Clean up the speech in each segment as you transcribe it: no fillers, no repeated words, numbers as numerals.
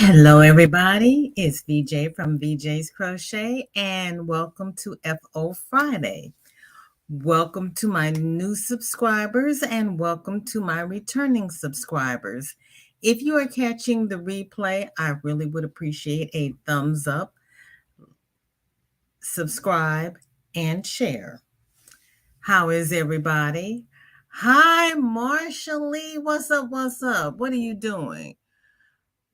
Hello, everybody. It's VJ from ViJaisCrochet, and welcome to FO Friday. Welcome to my new subscribers, and welcome to my returning subscribers. If you are catching the replay, I really would appreciate a thumbs up, subscribe, and share. How is everybody? Hi, Marsha Lee. What's up? What's up? What are you doing?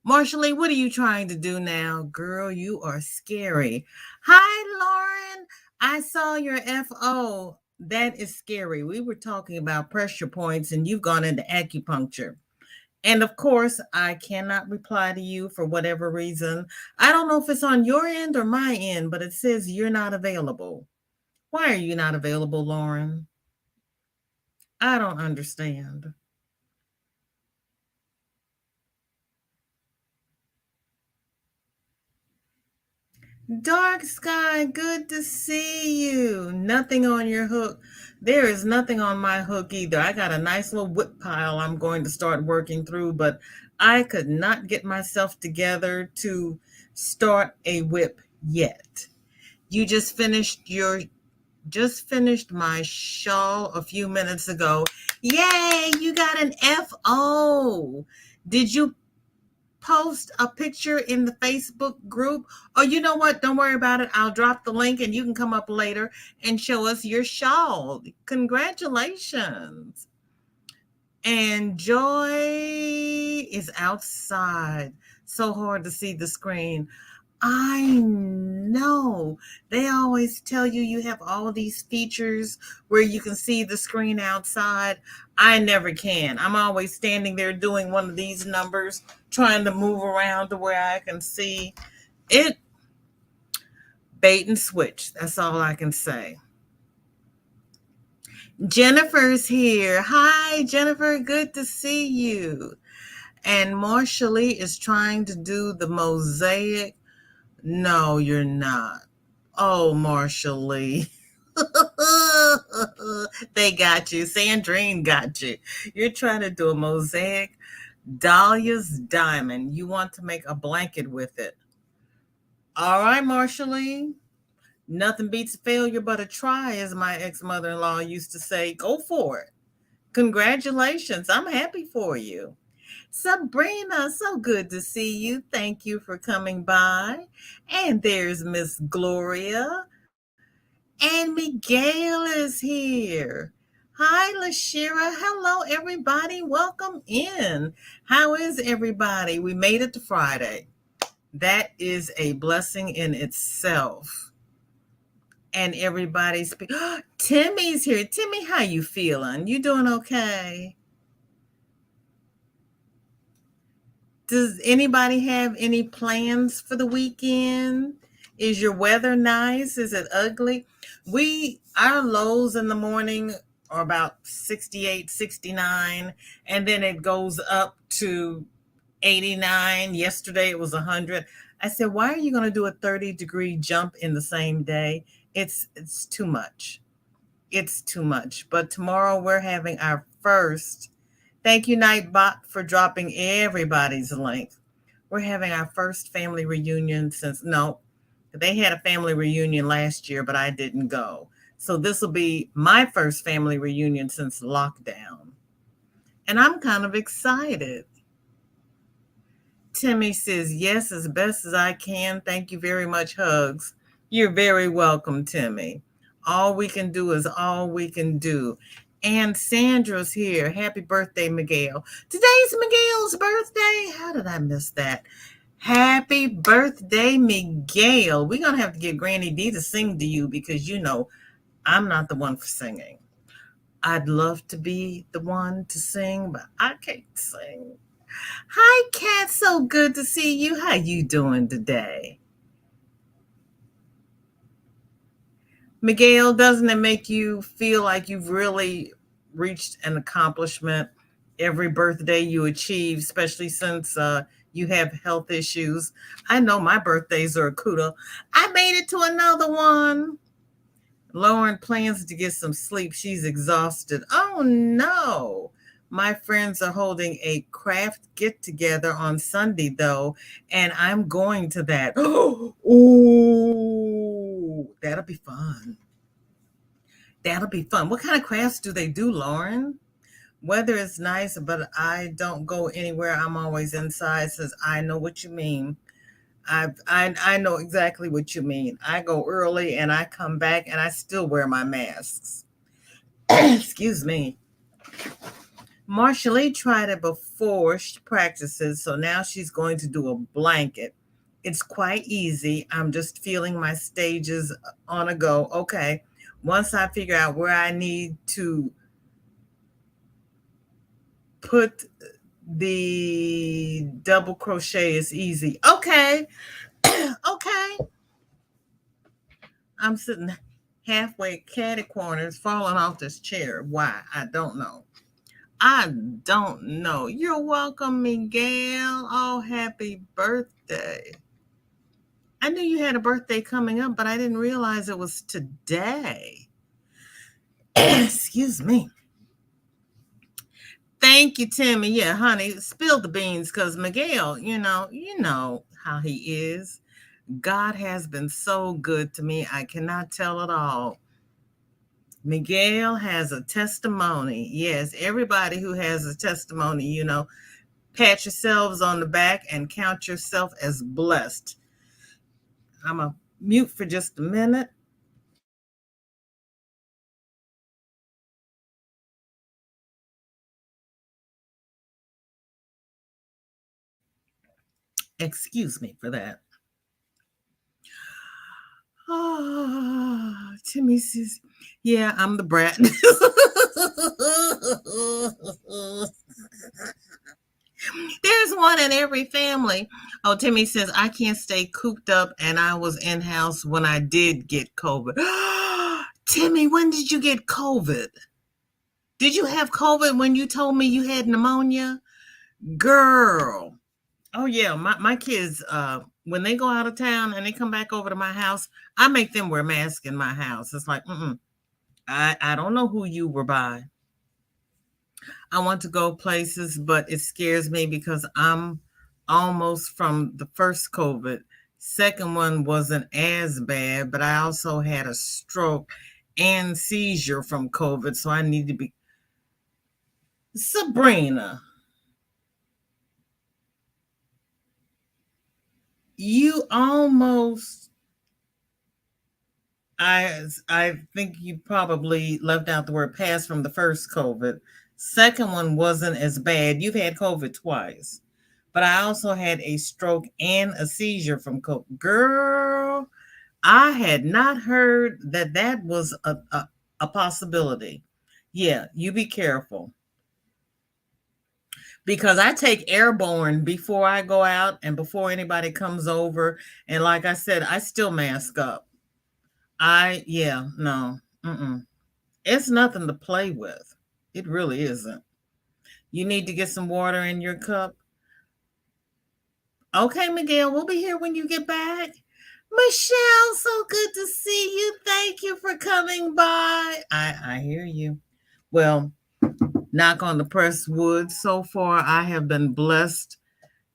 Marsha, what are you trying to do now? Girl, you are scary. Hi, Lauren. I saw your FO. That is scary. We were talking about pressure points and you've gone into acupuncture. And of course, I cannot reply to you for whatever reason. I don't know if it's on your end or my end, but it says you're not available. Why are you not available, Lauren? I don't understand. Dark Sky, good to see you. Nothing on your hook. There is nothing on my hook either. I got a nice little whip pile I'm going to start working through, but I could not get myself together to start a whip yet. You just finished my shawl a few minutes ago. Yay, you got an FO. Did you post a picture in the Facebook group? Oh, you know what? Don't worry about it. I'll drop the link and you can come up later and show us your shawl. Congratulations. And Joy is outside. So hard to see the screen. I know. They always tell you have all these features where you can see the screen outside. I never can. I'm always standing there doing one of these numbers, trying to move around to where I can see it. Bait and switch. That's all I can say. Jennifer's here. Hi, Jennifer. Good to see you. And Marsha Lee is trying to do the mosaic. No, you're not. Oh, Marsha Lee. They got you. Sandrine got you. You're trying to do a mosaic. Dahlia's diamond. You want to make a blanket with it. All right, Marsha Lee. Nothing beats failure but a try, as my ex-mother-in-law used to say. Go for it. Congratulations. I'm happy for you. Sabrina, so good to see you. Thank you for coming by. And there's Miss Gloria. And Miguel is here. Hi, Lashira. Hello, everybody. Welcome in. How is everybody? We made it to Friday. That is a blessing in itself. And everybody's Timmy's here. Timmy, how you feeling? You doing okay? Does anybody have any plans for the weekend? Is your weather nice? Is it ugly? Our lows in the morning are about 68, 69, and then it goes up to 89. Yesterday it was 100. I said, why are you going to do a 30-degree jump in the same day? It's too much. It's too much. But tomorrow we're having our first. Thank you, Nightbot, for dropping everybody's link. We're having our first family reunion they had a family reunion last year, but I didn't go. So this will be my first family reunion since lockdown. And I'm kind of excited. Timmy says, yes, as best as I can. Thank you very much. Hugs. You're very welcome, Timmy. All we can do is all we can do. And Sandra's here. Happy birthday, Miguel. Today's Miguel's birthday. How did I miss that? Happy birthday, Miguel. We're going to have to get Granny D to sing to you because, I'm not the one for singing. I'd love to be the one to sing, but I can't sing. Hi, Kat. So good to see you. How you doing today? Miguel, doesn't it make you feel like you've really reached an accomplishment every birthday you achieve, especially since you have health issues? I know my birthdays are a kudo. I made it to another one. Lauren plans to get some sleep. She's exhausted. Oh, no. My friends are holding a craft get together on Sunday, though, and I'm going to that. Ooh, that'll be fun. That'll be fun. What kind of crafts do they do, Lauren? Weather is nice, but I don't go anywhere. I'm always inside. Says I know what you mean. I know exactly what you mean. I go early and I come back and I still wear my masks. Excuse me. Marsha tried it before she practices, so now she's going to do a blanket. It's quite easy. I'm just feeling my stages on a go. Okay. Once I figure out where I need to put the double crochet, is easy. Okay. Okay. I'm sitting halfway catty corners, falling off this chair. Why? I don't know. I don't know. You're welcome, Miguel. Oh, happy birthday. I knew you had a birthday coming up, but I didn't realize it was today. Excuse me. Thank you, Timmy. Yeah, honey, spill the beans because Miguel, you know how he is. God has been so good to me. I cannot tell it all. Miguel has a testimony. Yes, everybody who has a testimony, pat yourselves on the back and count yourself as blessed. I'm a mute for just a minute. Excuse me for that. Oh, Timmy says, yeah, I'm the brat. There's one in every family. Oh, Timmy says, I can't stay cooped up and I was in house when I did get COVID. Timmy, when did you get COVID? Did you have COVID when you told me you had pneumonia? Girl. Oh yeah, my kids, when they go out of town and they come back over to my house, I make them wear masks in my house. It's like, I don't know who you were by. I want to go places, but it scares me because I'm almost from the first COVID. Second one wasn't as bad, but I also had a stroke and seizure from COVID, so I need to be Sabrina. You almost I think you probably left out the word pass from the first COVID. Second one wasn't as bad. You've had COVID twice. But I also had a stroke and a seizure from COVID. Girl, I had not heard that was a possibility. Yeah, you be careful. Because I take airborne before I go out and before anybody comes over. And like I said, I still mask up. Yeah, no. Mm-mm. It's nothing to play with. It really isn't. You need to get some water in your cup. Okay, Miguel, we'll be here when you get back. Michelle, so good to see you. Thank you for coming by. I hear you. Well, knock on the pressed wood. So far, I have been blessed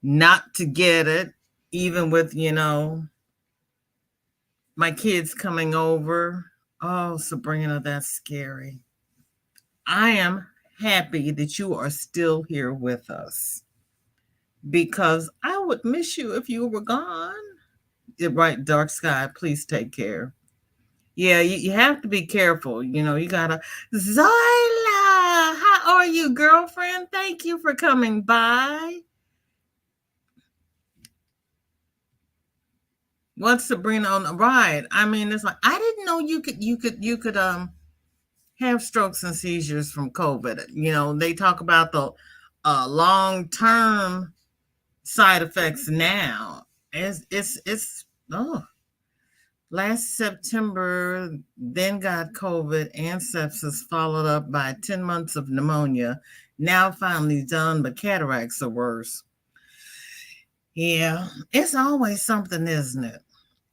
not to get it, even with, my kids coming over. Oh, Sabrina, that's scary. I am happy that you are still here with us because I would miss you if you were gone. Yeah, right, dark sky, please take care. Yeah, you have to be careful. You gotta. Zoila, how are you, girlfriend? Thank you for coming by. What's Sabrina on the ride? I mean, it's like I didn't know you could have strokes and seizures from COVID. They talk about the long term side effects now. It's oh, last September, then got COVID and sepsis, followed up by 10 months of pneumonia. Now finally done, but cataracts are worse. Yeah, it's always something, isn't it?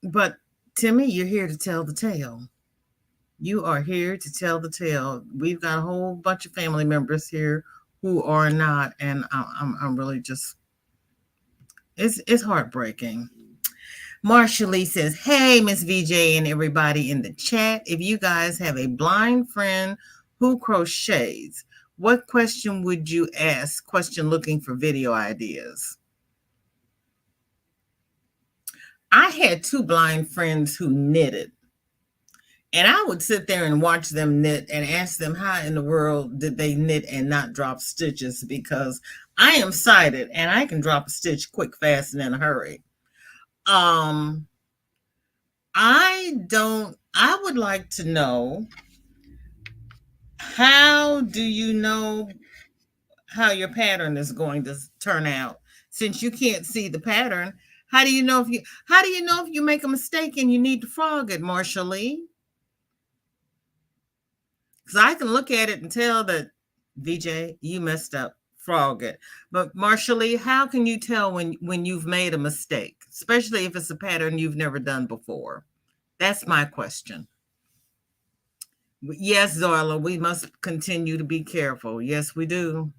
But Timmy, you're here to tell the tale. You are here to tell the tale. We've got a whole bunch of family members here who are not, and I'm really just, it's heartbreaking. Marsha Lee says, "Hey, Miss VJ and everybody in the chat. If you guys have a blind friend who crochets, what question would you ask? Question looking for video ideas." I had two blind friends who knitted, and I would sit there and watch them knit and ask them how in the world did they knit and not drop stitches, because I am sighted and I can drop a stitch quick, fast, and in a hurry. I would like to know, how do you know how your pattern is going to turn out? Since you can't see the pattern, how do you know if you make a mistake and you need to frog it, Marsha Lee? Because I can look at it and tell that, VJ, you messed up, frog it. But Marsha Lee, how can you tell when you've made a mistake, especially if it's a pattern you've never done before? That's my question. Yes, Zorla, we must continue to be careful. Yes, we do.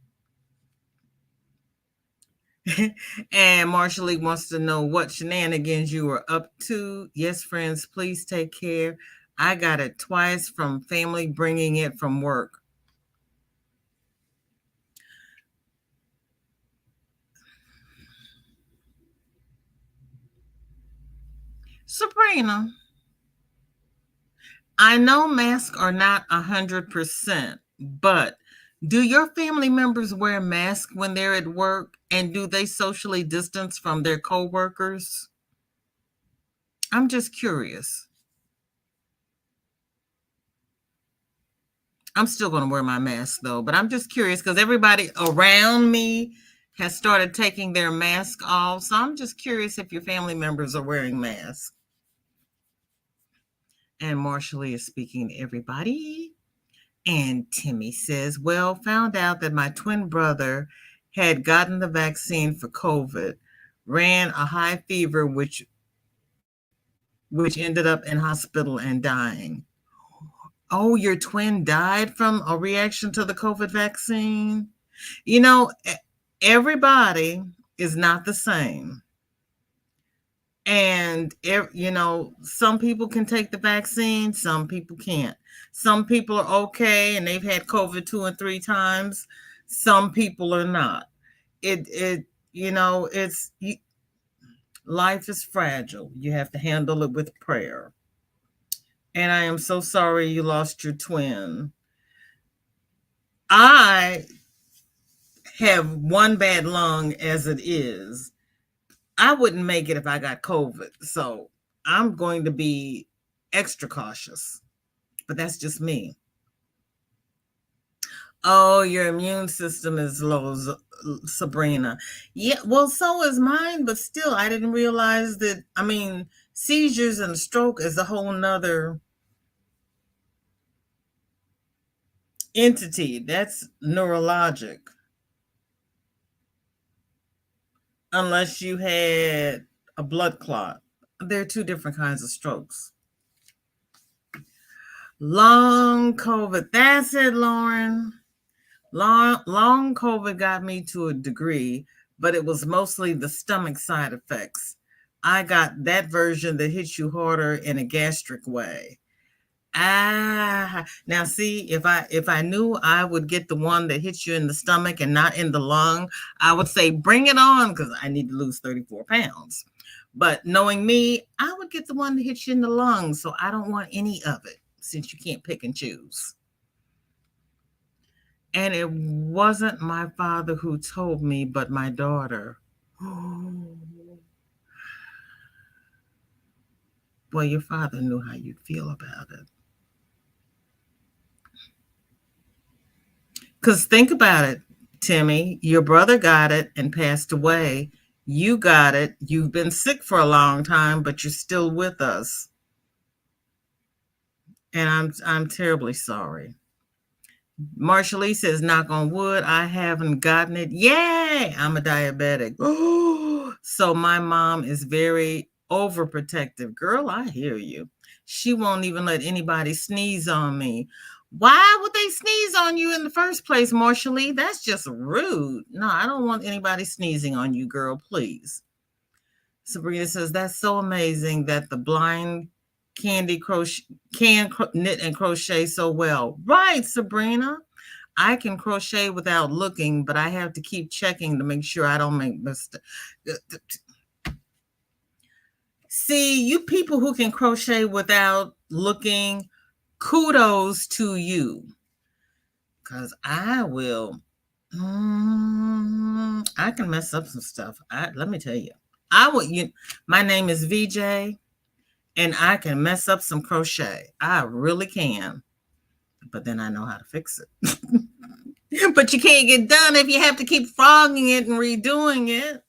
And Marsha Lee wants to know what shenanigans you were up to. Yes, friends, please take care. I got it twice from family bringing it from work. Sabrina, I know masks are not 100%, but do your family members wear masks when they're at work, and do they socially distance from their coworkers? I'm just curious. I'm still going to wear my mask though, but I'm just curious because everybody around me has started taking their mask off. So I'm just curious if your family members are wearing masks. And Marsha Lee is speaking to everybody. And Timmy says, well, found out that my twin brother had gotten the vaccine for COVID, ran a high fever, which ended up in hospital and dying. Oh, your twin died from a reaction to the COVID vaccine? You know, everybody is not the same. And, you know, some people can take the vaccine, some people can't. Some people are okay and they've had COVID 2 and 3 times. Some people are not. Life is fragile. You have to handle it with prayer. And I am so sorry you lost your twin. I have one bad lung as it is. I wouldn't make it if I got COVID. So I'm going to be extra cautious. But that's just me. Oh, your immune system is low, Sabrina. Yeah, well, so is mine, but still, I didn't realize that. I mean, seizures and stroke is a whole nother entity. That's neurologic. Unless you had a blood clot. There are two different kinds of strokes. Long COVID. That's it, Lauren. Long COVID got me to a degree, but it was mostly the stomach side effects. I got that version that hits you harder in a gastric way. Now see, if I knew I would get the one that hits you in the stomach and not in the lung, I would say bring it on, because I need to lose 34 pounds. But knowing me, I would get the one that hits you in the lungs, so I don't want any of it, since you can't pick and choose. And it wasn't my father who told me, but my daughter. Well, your father knew how you'd feel about it. Because think about it, Timmy, your brother got it and passed away. You got it. You've been sick for a long time, but you're still with us. And I'm terribly sorry. Marsha Lee says, knock on wood, I haven't gotten it. Yay! I'm a diabetic. So my mom is very overprotective. Girl, I hear you. She won't even let anybody sneeze on me. Why would they sneeze on you in the first place, Marcia Lee? That's just rude. No, I don't want anybody sneezing on you, girl, please. Sabrina says, that's so amazing that the blind candy crochet can knit and crochet so well. Right, Sabrina. I can crochet without looking, but I have to keep checking to make sure I don't make mistakes. See, you people who can crochet without looking, kudos to you. Because I will. I can mess up some stuff. Let me tell you. I would. My name is VJ, and I can mess up some crochet. I really can. But then I know how to fix it. But you can't get done if you have to keep frogging it and redoing it.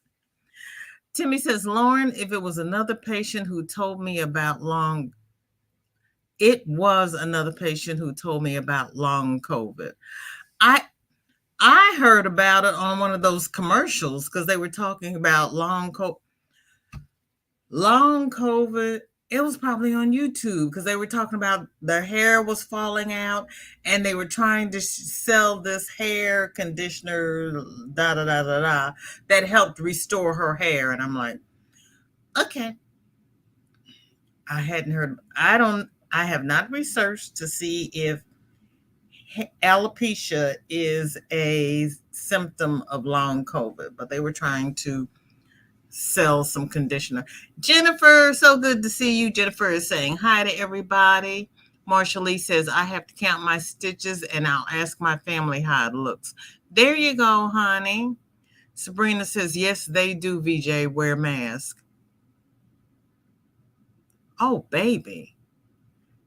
Timmy says, Lauren, if it was another patient who told me about it was another patient who told me about long COVID. I heard about it on one of those commercials because they were talking about long COVID. It was probably on YouTube because they were talking about their hair was falling out and they were trying to sell this hair conditioner, that helped restore her hair. And I'm like, okay. I hadn't heard. I have not researched to see if alopecia is a symptom of long COVID, but they were trying to sell some conditioner. Jennifer, so good to see you. Jennifer is saying hi to everybody. Marsha Lee says, I have to count my stitches and I'll ask my family how it looks. There you go, honey. Sabrina says, yes, they do, VJ, wear masks. Oh, baby.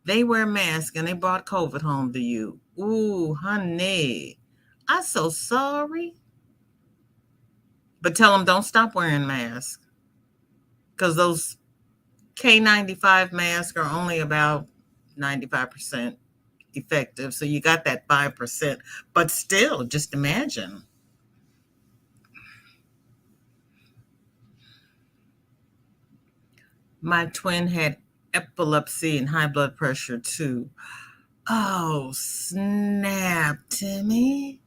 They wear masks and they brought COVID home to you. Ooh, honey. I'm so sorry. But tell them don't stop wearing masks. Because those K95 masks are only about 95% effective. So you got that 5%. But still, just imagine. My twin had epilepsy and high blood pressure too. Oh, snap, Timmy.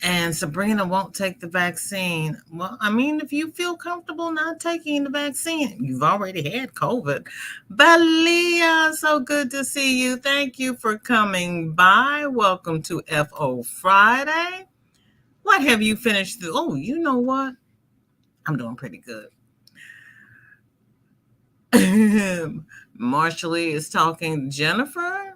And Sabrina won't take the vaccine. Well, I mean, if you feel comfortable not taking the vaccine, you've already had COVID. Balia, so good to see you. Thank you for coming by. Welcome to FO Friday. What have you finished? Oh, you know what? I'm doing pretty good. Marshall is talking to Jennifer.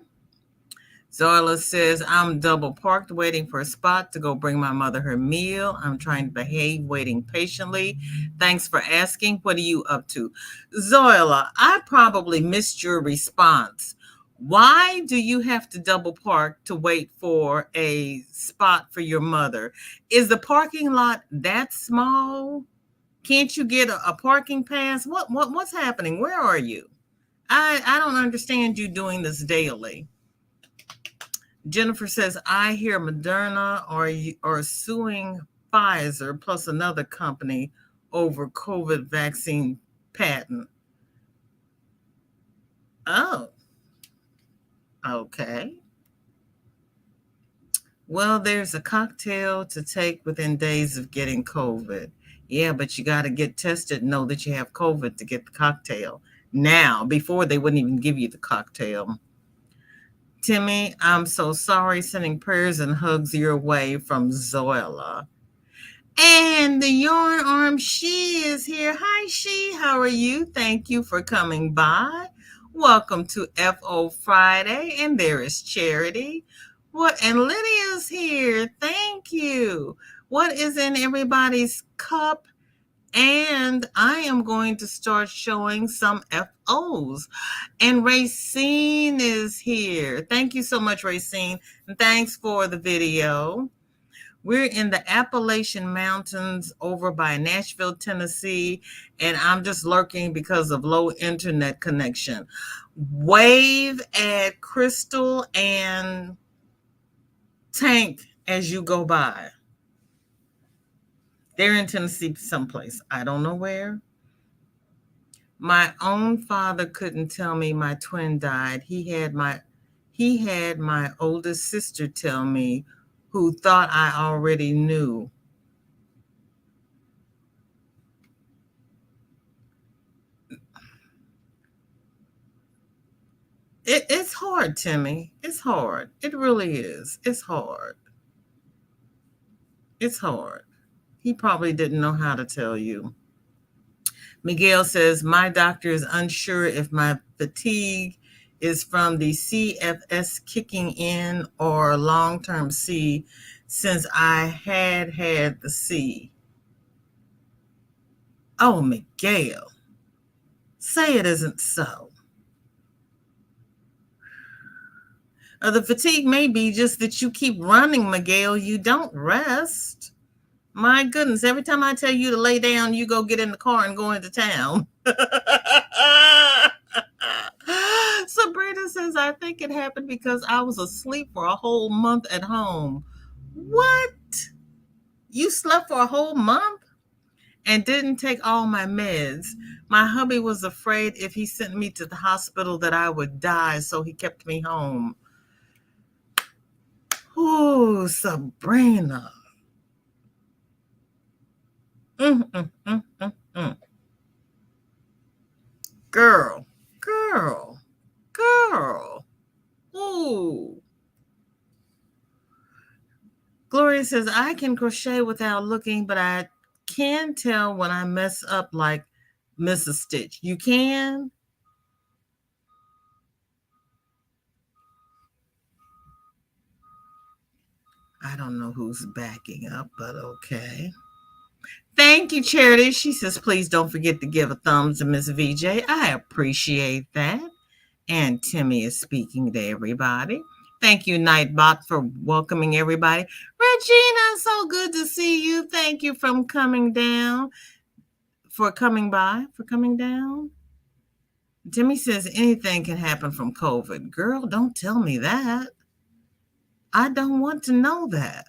Zoila says, I'm double parked waiting for a spot to go bring my mother her meal. I'm trying to behave, waiting patiently. Thanks for asking. What are you up to? Zoila, I probably missed your response. Why do you have to double park to wait for a spot for your mother? Is the parking lot that small? Can't you get a parking pass? What's happening? Where are you? I don't understand you doing this daily. Jennifer says, I hear Moderna are suing Pfizer plus another company over COVID vaccine patent. Oh, okay. Well, there's a cocktail to take within days of getting COVID. Yeah, but you got to get tested and know that you have COVID to get the cocktail. Now, before they wouldn't even give you the cocktail. Timmy, I'm so sorry. Sending prayers and hugs your way from Zoila. And the yarn arm, she is here. Hi, she. How are you? Thank you for coming by. Welcome to FO Friday. And there is Charity. And Lydia's here. Thank you. What is in everybody's cup? And I am going to start showing some FOs. And Racine is here. Thank you so much, Racine. And thanks for the video. We're in the Appalachian Mountains over by Nashville, Tennessee. And I'm just lurking because of low internet connection. Wave at Crystal and Tank as you go by. They're in Tennessee someplace. I don't know where. My own father couldn't tell me my twin died. He he had my oldest sister tell me, who thought I already knew. It's hard, Timmy. It's hard. It really is. It's hard. It's hard. He probably didn't know how to tell you. Miguel says, my doctor is unsure if my fatigue is from the CFS kicking in or long-term C, since I had the C. Oh, Miguel, say it isn't so. The fatigue may be just that you keep running, Miguel. You don't rest. My goodness, every time I tell you to lay down, you go get in the car and go into town. Sabrina says, I think it happened because I was asleep for a whole month at home. What? You slept for a whole month and didn't take all my meds? My hubby was afraid if he sent me to the hospital that I would die, so he kept me home. Oh, Sabrina. Mm, mm, mm, mm, mm. Girl, girl, girl. Ooh. Gloria says, I can crochet without looking, but I can tell when I mess up, like miss a stitch. You can? I don't know who's backing up, but okay. Thank you, Charity. She says, please don't forget to give a thumbs to Miss VJ. I appreciate that. And Timmy is speaking to everybody. Thank you, Nightbot, for welcoming everybody. Regina, so good to see you. Thank you for coming down, for coming by, for coming down. Timmy says anything can happen from COVID. Girl, don't tell me that. I don't want to know that.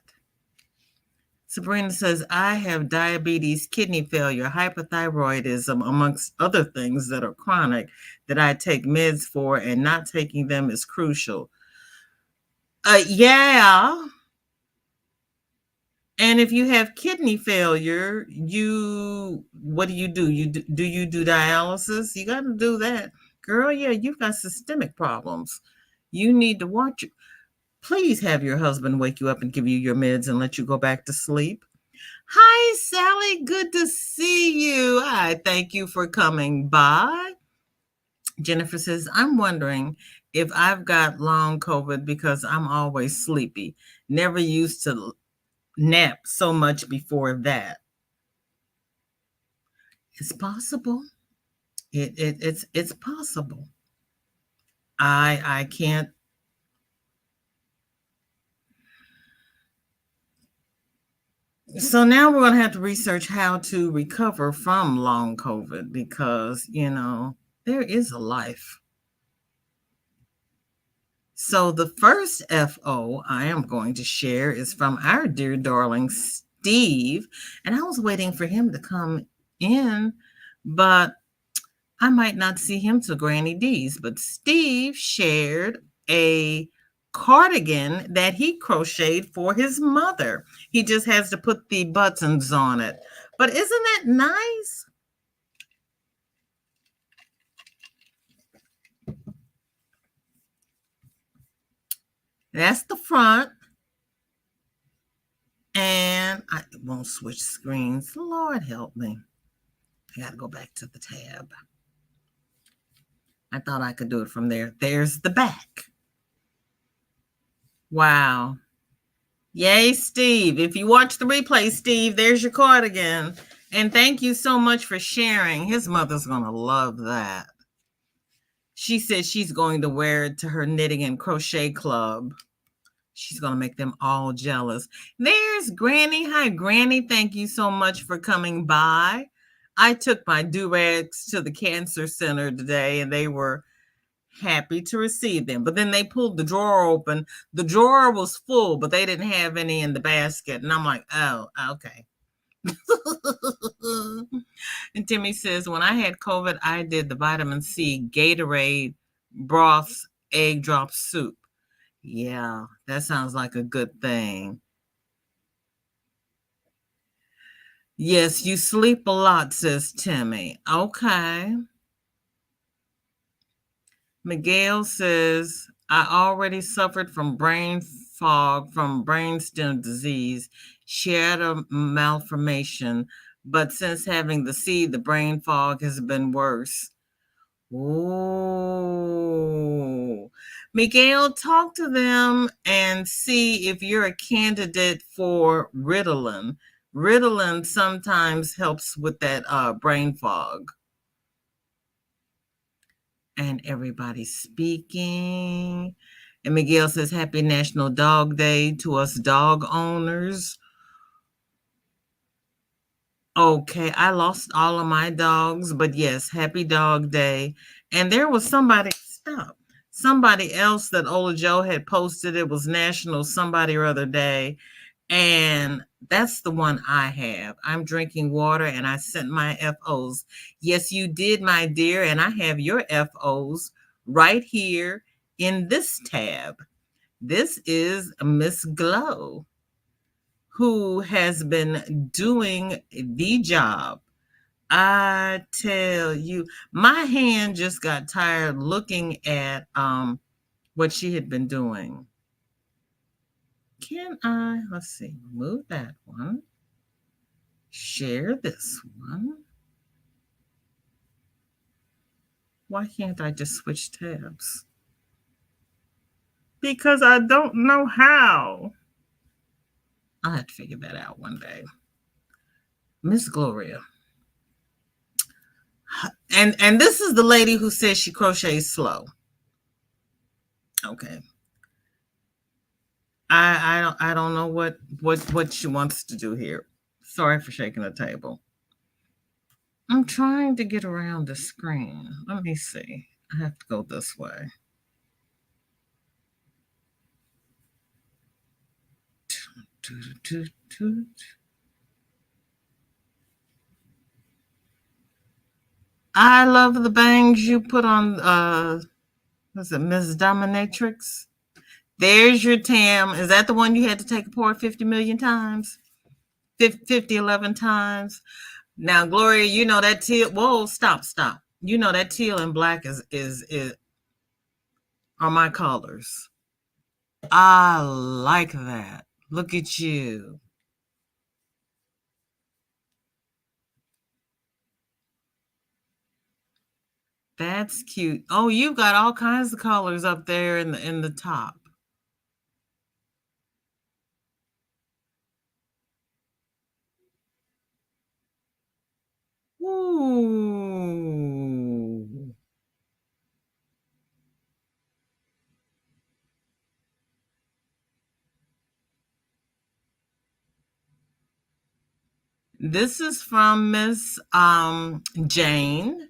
Sabrina says, I have diabetes, kidney failure, hypothyroidism, amongst other things that are chronic that I take meds for, and not taking them is crucial. Yeah. And if you have kidney failure, what do? You do you do dialysis? You got to do that. Girl, yeah, you've got systemic problems. You need to watch it. Please have your husband wake you up and give you your meds and let you go back to sleep. Hi, Sally. Good to see you. I thank you for coming by. Jennifer says, I'm wondering if I've got long COVID because I'm always sleepy. Never used to nap so much before that. It's possible. It's possible. I can't. So now we're going to have to research how to recover from long COVID, because, there is a life. So the first FO I am going to share is from our dear darling Steve. And I was waiting for him to come in, but I might not see him till Granny D's. But Steve shared a cardigan that he crocheted for his mother. He just has to put the buttons on it. But isn't that nice? That's the front. And I won't switch screens. Lord help me. I got to go back to the tab. I thought I could do it from there. There's the back. Wow. Yay, Steve. If you watch the replay, Steve, there's your cardigan. And thank you so much for sharing. His mother's going to love that. She said she's going to wear it to her knitting and crochet club. She's going to make them all jealous. There's Granny. Hi, Granny. Thank you so much for coming by. I took my do-rags to the cancer center today, and they were happy to receive them. But then they pulled the drawer open. The drawer was full, but they didn't have any in the basket. And I'm like, oh, okay. And Timmy says, when I had COVID, I did the vitamin C Gatorade broth egg drop soup. Yeah, that sounds like a good thing. Yes, you sleep a lot, says Timmy. Okay. Miguel says, I already suffered from brain fog from brainstem disease, shared a malformation, but since having the seed, the brain fog has been worse. Ooh. Miguel, talk to them and see if you're a candidate for Ritalin. Ritalin sometimes helps with that brain fog. And everybody's speaking. And Miguel says, Happy National Dog Day to us dog owners. Okay, I lost all of my dogs, but yes, happy dog day. And there was somebody else that Ola Joe had posted. It was National Somebody or Other Day. And that's the one I have. I'm drinking water and I sent my FOs. Yes, you did, my dear. And I have your FOs right here in this tab. This is Miss Glow, who has been doing the job. I tell you, my hand just got tired looking at what she had been doing. Can I, let's see, move that one, share this one. Why can't I just switch tabs? Because I don't know how. I'll have to figure that out one day. Miss Gloria. And this is the lady who says she crochets slow. Okay. I don't know what she wants to do here. Sorry for shaking the table. I'm trying to get around the screen. Let me see. I have to go this way. I love the bangs you put on was it Miss Dominatrix? There's your Tam. Is that the one you had to take apart 50 million times? 50, 11 times? Now, Gloria, you know that teal. Whoa, stop. You know that teal and black is are my colors. I like that. Look at you. That's cute. Oh, you've got all kinds of colors up there in the top. Ooh. This is from Miss Jane.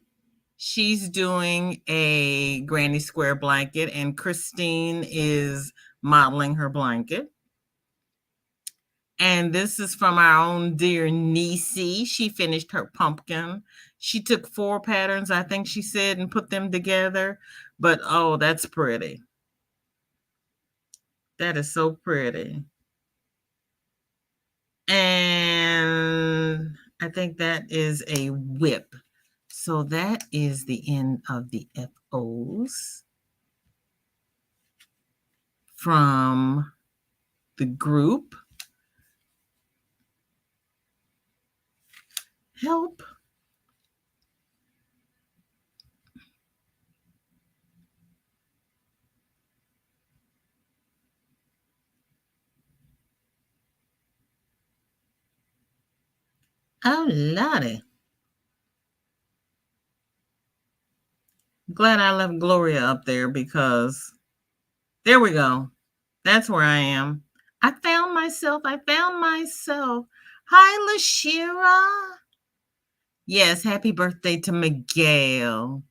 She's doing a granny square blanket, and Christine is modeling her blanket. And this is from our own dear Niecy. She finished her pumpkin. She took 4 patterns, I think she said, and put them together. But oh, that's pretty. That is so pretty. And I think that is a whip. So that is the end of the FOs from the group. Help. Oh, Lottie. Glad I left Gloria up there because there we go. That's where I am. I found myself. Hi, Lashira. Yes, happy birthday to Miguel.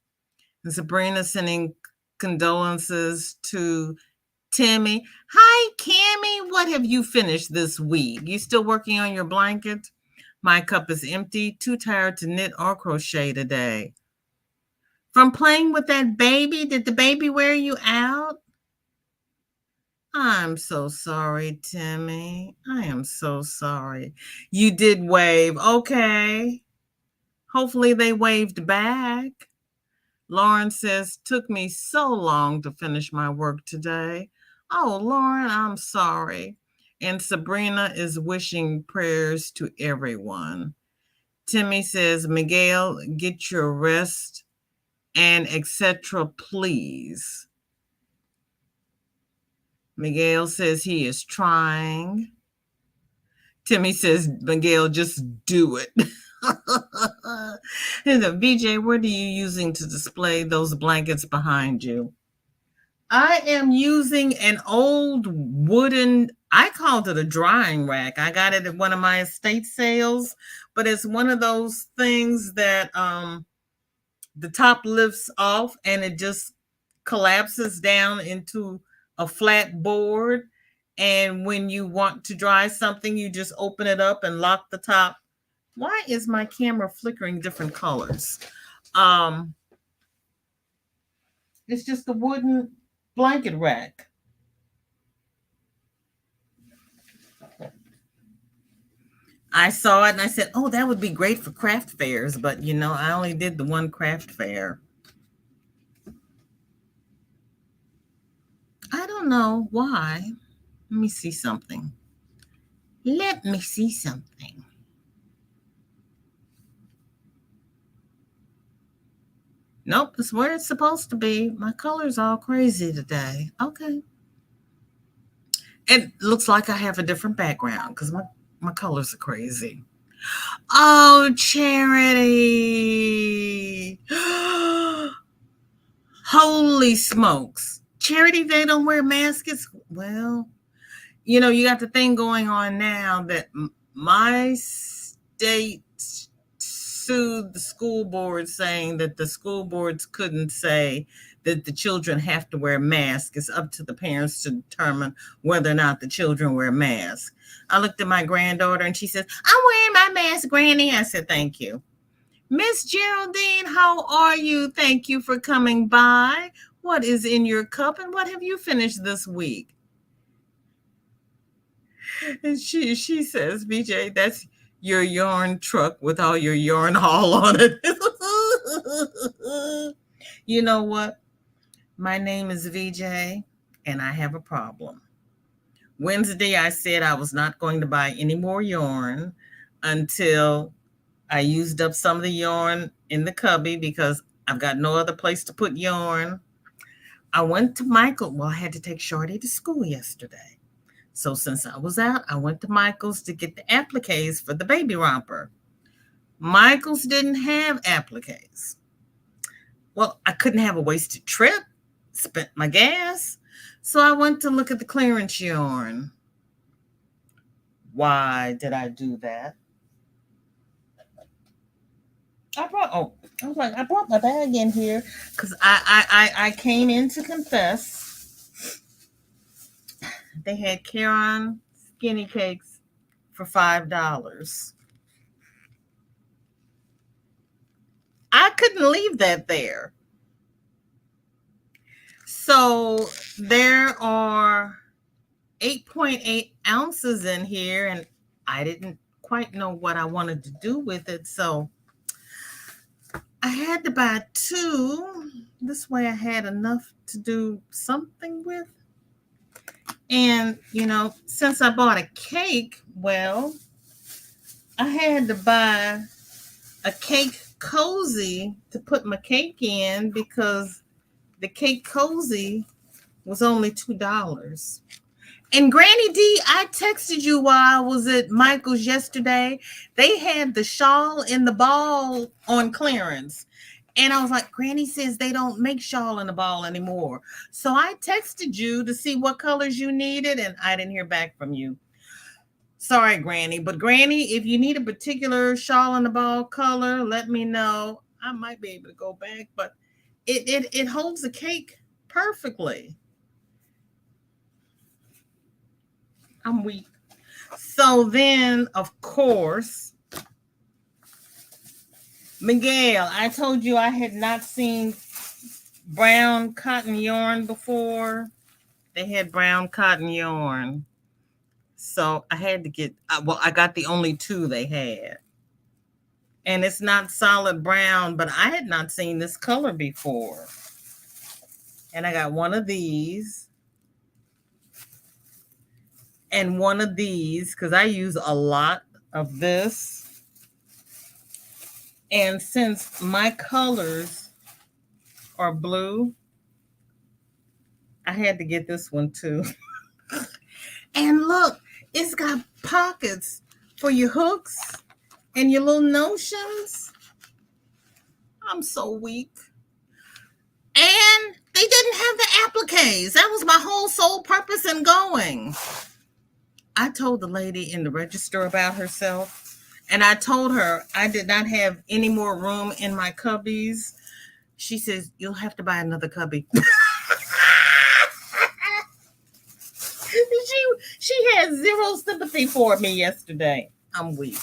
And Sabrina sending condolences to Timmy. Hi, Cammy. What have you finished this week? You still working on your blanket? My cup is empty. Too tired to knit or crochet today. From playing with that baby? Did the baby wear you out? I'm so sorry, Timmy. I am so sorry. You did wave. Okay. Hopefully they waved back. Lauren says, took me so long to finish my work today. Oh, Lauren, I'm sorry. And Sabrina is wishing prayers to everyone. Timmy says, Miguel, get your rest and etc. please. Miguel says he is trying. Timmy says, Miguel, just do it. And the VJ, what are you using to display those blankets behind you? I am using an old wooden, I called it a drying rack. I got it at one of my estate sales, but it's one of those things that the top lifts off and it just collapses down into a flat board. And when you want to dry something, you just open it up and lock the top. Why is my camera flickering different colors? Um, it's just a wooden blanket rack. I saw it and I said, oh, that would be great for craft fairs. But, I only did the one craft fair. I don't know why. Let me see something. Let me see something. Nope, it's where it's supposed to be. My color's all crazy today. Okay. It looks like I have a different background because my colors are crazy. Oh, Charity. Holy smokes. Charity, they don't wear masks. Well, you got the thing going on now that my state sued the school board saying that the school boards couldn't say that the children have to wear masks. It's up to the parents to determine whether or not the children wear masks. I looked at my granddaughter and she says, I'm wearing my mask, Granny. I said, thank you. Miss Geraldine, how are you? Thank you for coming by. What is in your cup and what have you finished this week? And she says, BJ, that's your yarn truck with all your yarn all on it. You know what? My name is VJ and I have a problem. Wednesday, I said I was not going to buy any more yarn until I used up some of the yarn in the cubby because I've got no other place to put yarn. I went to Michael. Well, I had to take Shorty to school yesterday. So since I was out, I went to Michael's to get the appliques for the baby romper. Michael's didn't have appliques. Well, I couldn't have a wasted trip, spent my gas. So I went to look at the clearance yarn. Why did I do that? I brought my bag in here because I came in to confess. They had Caron skinny cakes for $5. I couldn't leave that there. So there are 8.8 ounces in here, and I didn't quite know what I wanted to do with it. So I had to buy two. This way I had enough to do something with. And, since I bought a cake, well, I had to buy a cake cozy to put my cake in because the cake cozy was only $2. And Granny D, I texted you while I was at Michael's yesterday. They had the shawl and the ball on clearance. And I was like, Granny says they don't make shawl and the ball anymore. So I texted you to see what colors you needed, and I didn't hear back from you. Sorry, Granny. But Granny, if you need a particular shawl and the ball color, let me know. I might be able to go back, but it holds the cake perfectly. I'm weak. So then, of course, Miguel, I told you I had not seen brown cotton yarn before. They had brown cotton yarn. So I had to get, well, I got the only two they had. And it's not solid brown, but I had not seen this color before. And I got one of these and one of these because I use a lot of this. And since my colors are blue, I had to get this one too. And look, it's got pockets for your hooks and your little notions. I'm so weak. And they didn't have the appliques. That was my whole sole purpose in going. I told the lady in the register about herself, and I told her I did not have any more room in my cubbies. She says, you'll have to buy another cubby. She had zero sympathy for me yesterday. I'm weak.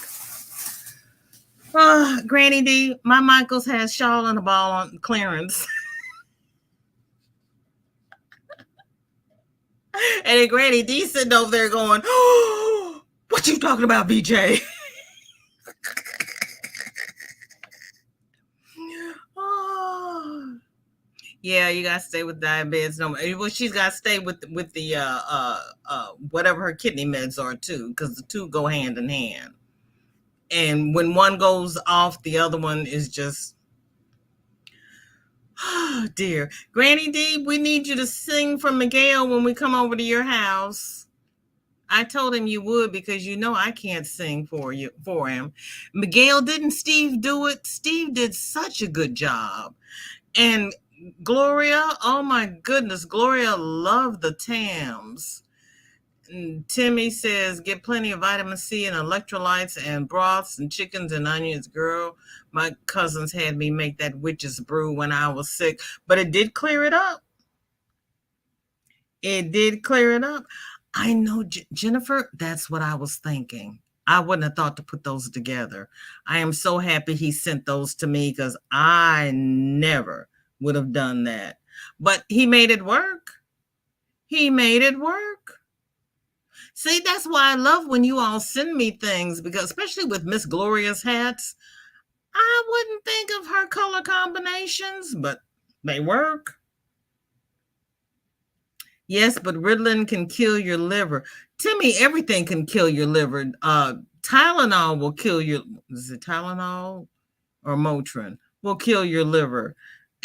Granny D, my Michaels has shawl and a ball on clearance. And then Granny D sitting over there going, oh, what you talking about, BJ? Oh. Yeah, you gotta stay with diabetes. No, well, she's gotta stay with the whatever her kidney meds are too, because the two go hand in hand. And when one goes off, the other one is just, oh dear. Granny D, we need you to sing for Miguel when we come over to your house. I told him you would because you know I can't sing for him. Miguel, didn't Steve do it? Steve did such a good job. And Gloria, oh my goodness, Gloria loved the Tams. And Timmy says, get plenty of vitamin C and electrolytes and broths and chickens and onions. Girl, my cousins had me make that witch's brew when I was sick, but it did clear it up. It did clear it up. I know, Jennifer, that's what I was thinking. I wouldn't have thought to put those together. I am so happy he sent those to me because I never would have done that. But he made it work. He made it work. See, that's why I love when you all send me things, because especially with Miss Gloria's hats, I wouldn't think of her color combinations, but they work. Yes, but Ritalin can kill your liver. Timmy, everything can kill your liver. Tylenol will kill your, is it Tylenol or Motrin? Will kill your liver.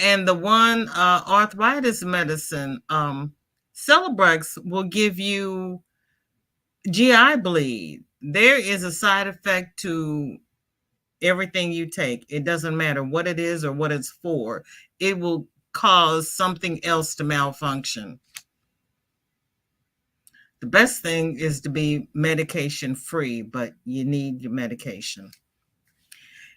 And the one arthritis medicine, Celebrex, will give you GI bleed. There is a side effect to everything you take. It doesn't matter what it is or what it's for. It will cause something else to malfunction. The best thing is to be medication free, but you need your medication.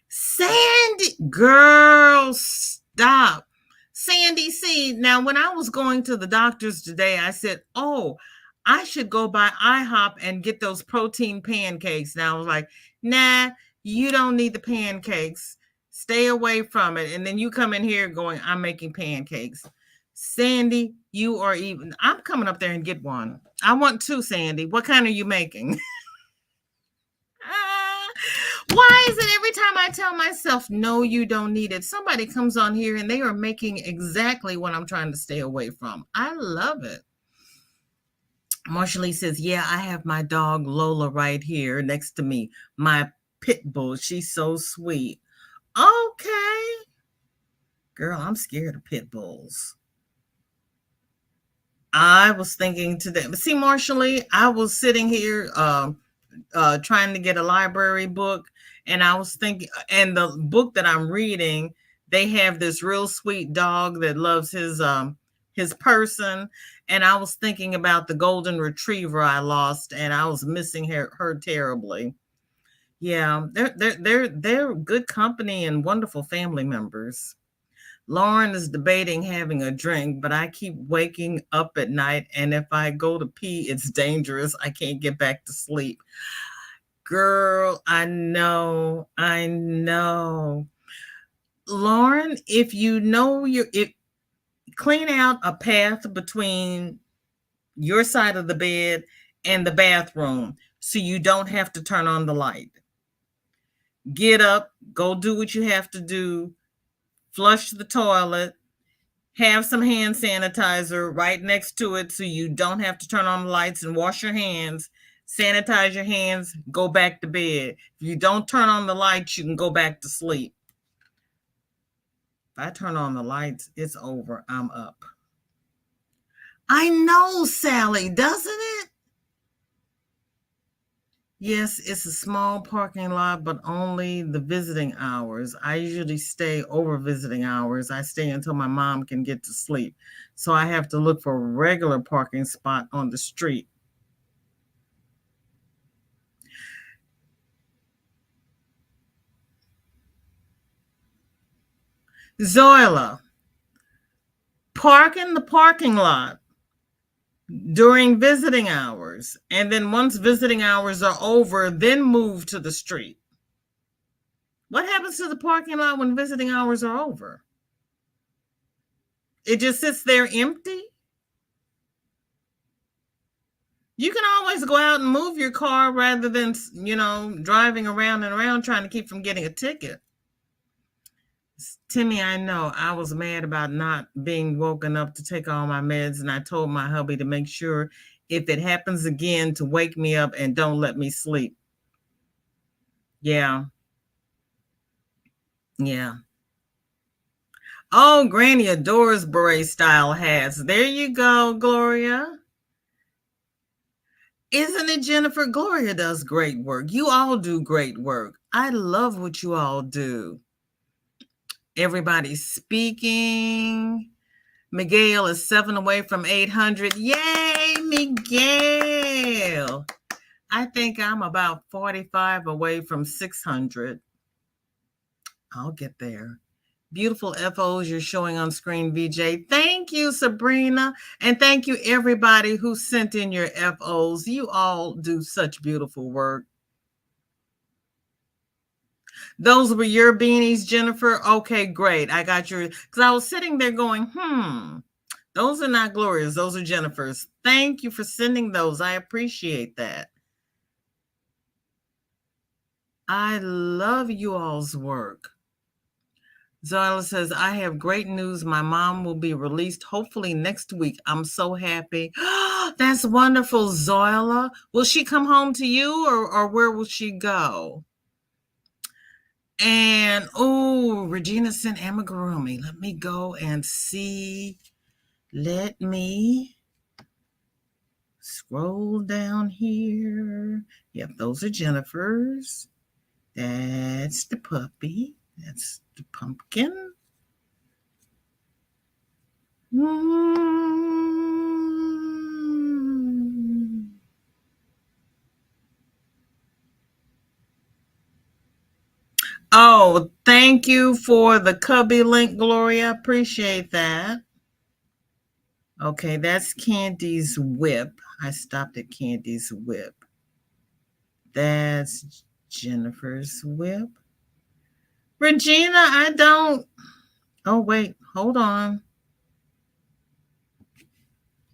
Sandy, girl, stop. Sandy, see, now when I was going to the doctor's today, I said, oh, I should go by IHOP and get those protein pancakes. Now I was like, nah, you don't need the pancakes. Stay away from it. And then you come in here going, I'm making pancakes. Sandy, you are even, I'm coming up there and get one. I want two, Sandy. What kind are you making? Why is it every time I tell myself, no, you don't need it, somebody comes on here and they are making exactly what I'm trying to stay away from? I love it. Marshall says, yeah, I have my dog Lola right here next to me. My pit bull. She's so sweet. Okay. Girl, I'm scared of pit bulls. I was thinking today, but see, Marshall, I was sitting here trying to get a library book, and I was thinking, and the book that I'm reading, they have this real sweet dog that loves his person, and I was thinking about the golden retriever I lost, and I was missing her terribly. Yeah, they're good company and wonderful family members. Lauren is debating having a drink, but I keep waking up at night, and if I go to pee, it's dangerous. I can't get back to sleep. Girl, I know. Lauren, if you know if clean out a path between your side of the bed, and the bathroom, so you don't have to turn on the light. Get up, go do what you have to do, flush the toilet, have some hand sanitizer right next to it so you don't have to turn on the lights, and wash your hands, sanitize your hands, go back to bed. If you don't turn on the lights, you can go back to sleep. If I turn on the lights, it's over. I'm up. I know, Sally, doesn't it? Yes, it's a small parking lot, but only the visiting hours. I usually stay over visiting hours. I stay until my mom can get to sleep. So I have to look for a regular parking spot on the street. Zoila, park in the parking lot during visiting hours. And then once visiting hours are over, then move to the street. What happens to the parking lot when visiting hours are over? It just sits there empty? You can always go out and move your car rather than, driving around and around trying to keep from getting a ticket. Timmy, I know I was mad about not being woken up to take all my meds, and I told my hubby to make sure if it happens again to wake me up and don't let me sleep. Yeah. Yeah. Oh, Granny adores beret style hats. There you go, Gloria. Isn't it, Jennifer? Gloria does great work. You all do great work. I love what you all do. Everybody's speaking. Miguel is 7 away from 800. Yay, Miguel. I think I'm about 45 away from 600. I'll get there. Beautiful FOs you're showing on screen, VJ. Thank you, Sabrina. And thank you, everybody who sent in your FOs. You all do such beautiful work. Those were your beanies, Jennifer? Okay, great. I got your, because I was sitting there going, those are not Gloria's. Those are Jennifer's. Thank you for sending those. I appreciate that. I love you all's work. Zoila says, I have great news. My mom will be released hopefully next week. I'm so happy. That's wonderful, Zoila. Will she come home to you, or where will she go? And, Regina sent amigurumi. Let me go and see. Let me scroll down here. Yep, those are Jennifer's. That's the puppy. That's the pumpkin. Oh, thank you for the cubby link, Gloria. Appreciate that. Okay, that's Candy's whip. I stopped at Candy's whip. That's Jennifer's whip. Regina, I don't. Oh, wait, hold on.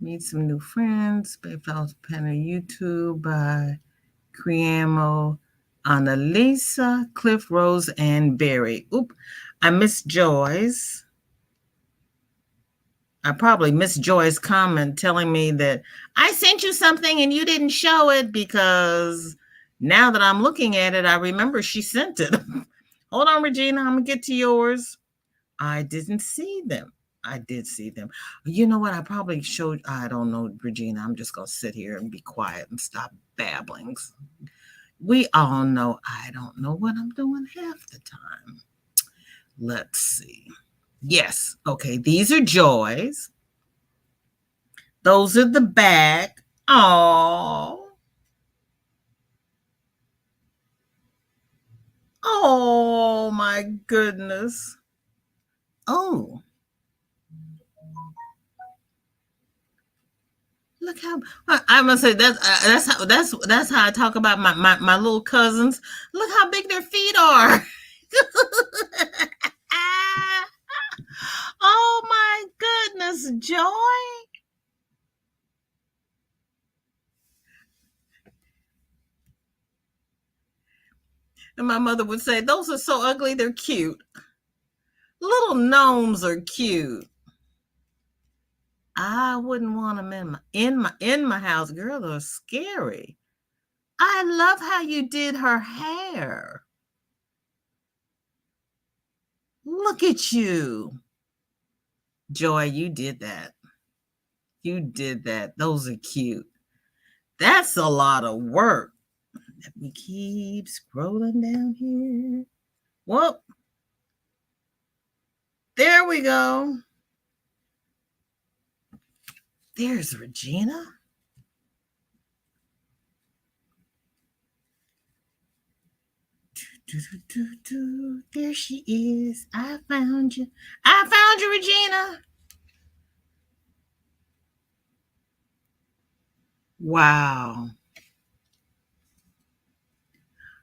Meet some new friends. Bayflower's Panel YouTube by Criamo, Annalisa, Cliff, Rose, and Barry. Oop, I missed Joy's. I probably missed Joy's comment telling me that I sent you something and you didn't show it, because now that I'm looking at it, I remember she sent it. Hold on, Regina, I'm going to get to yours. I didn't see them. I did see them. You know what? I probably showed, I don't know, Regina. I'm just going to sit here and be quiet and stop babbling. We all know I don't know what I'm doing half the time. Let's see. Yes. Okay. These are Joy's. Those are the back. Oh. Oh, my goodness. Oh. Look how I must say that's how I talk about my little cousins. Look how big their feet are. Oh my goodness, Joy. And my mother would say, those are so ugly, they're cute. Little gnomes are cute. I wouldn't want them in my house. Girl, they're scary. I love how you did her hair. Look at you. Joy, you did that. You did that. Those are cute. That's a lot of work. Let me keep scrolling down here. Well, there we go. There's Regina. There she is. I found you. I found you, Regina. Wow.